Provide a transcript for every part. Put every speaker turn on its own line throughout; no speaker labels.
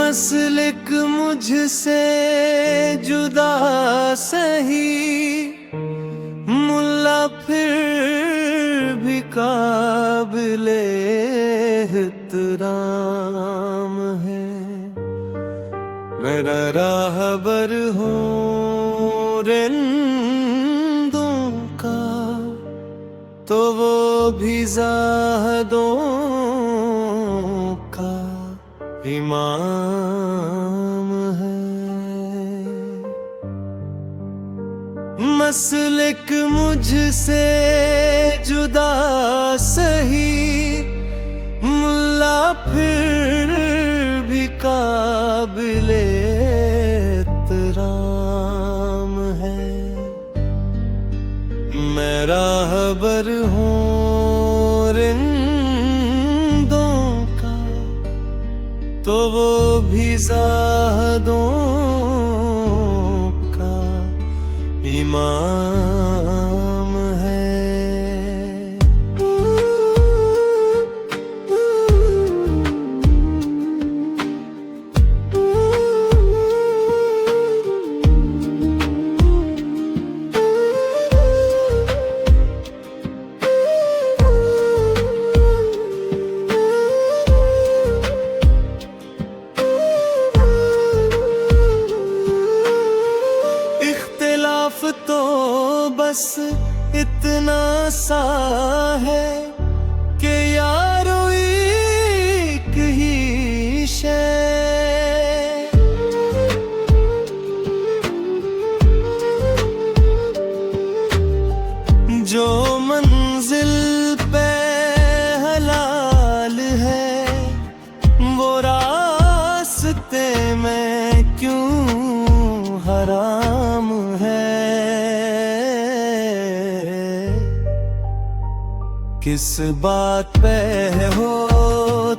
मसलिक मुझसे जुदा सही, मुल्ला फिर भी काबिले एहतराम है। मेरा राहबर हूँ रिंदों का, तो वो भी ज़ाहदों का इमाम है। मसलिक मुझसे जुदा सही, मुल्ला फिर भी काबिले एहतराम है। मैं राहबर हूँ रिंदों का, तो वो भी ज़ाहदों का इमाम है। तो बस इतना सा है कि यारो एक ही शय, जो मंजिल पे हलाल है, वो रास्ते में क्यों हराम है। किस बात पे हो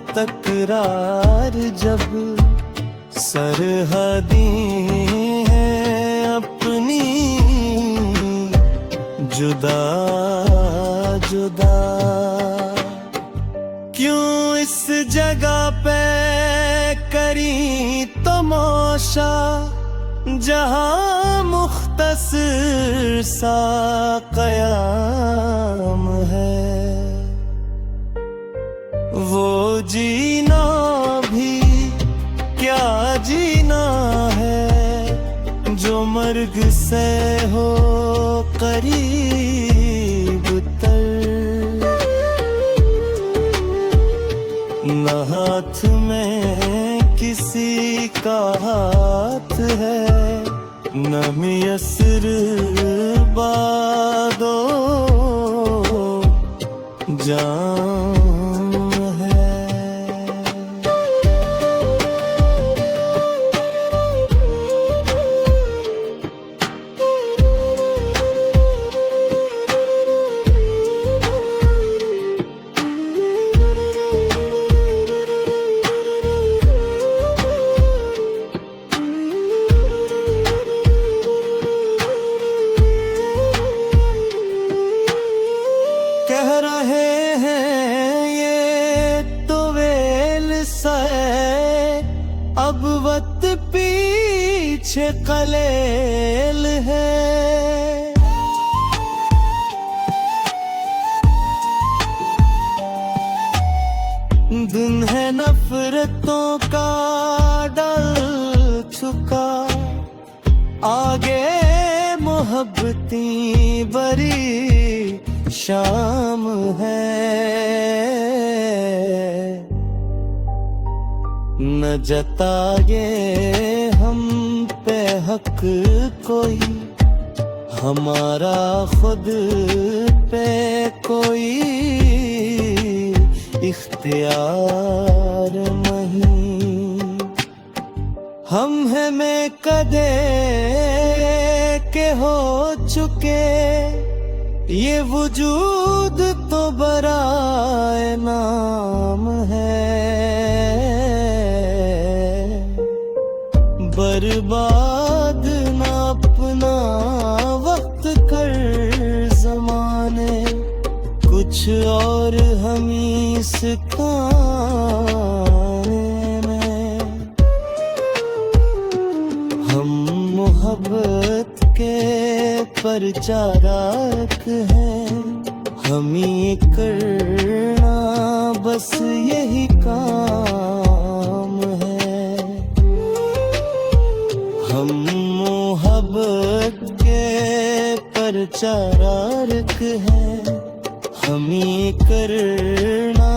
तकरार, जब सरहदी है अपनी जुदा जुदा। क्यों इस जगह पे करी तमाशा, जहां मुख्तसर सा क़याम है। वो जीना भी क्या जीना है, जो मर्ग से हो करीब तर। न हाथ में किसी का हाथ है, न मियस्र बादो जान है। कह रहे हैं ये तो वेल सा है, अब वक्त पीछे कलेल है। दिन है नफरतों का डल चुका, आगे मोहब्बती बरी शाम है। न जताए हम पे हक कोई, हमारा खुद पे कोई इख्तियार नहीं। हम हैं में कदे के हो चुके, ये वजूद तो बराए नाम है। बर्बाद ना अपना वक्त कर जमाने, कुछ और हम ही सिखाने में। प्रचारक हैं। हम ये करना बस यही काम है। हम मोहब्बत के प्रचारक हैं। हम ये करना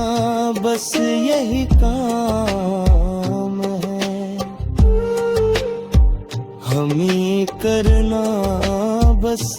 बस यही काम है। हम ये करना बस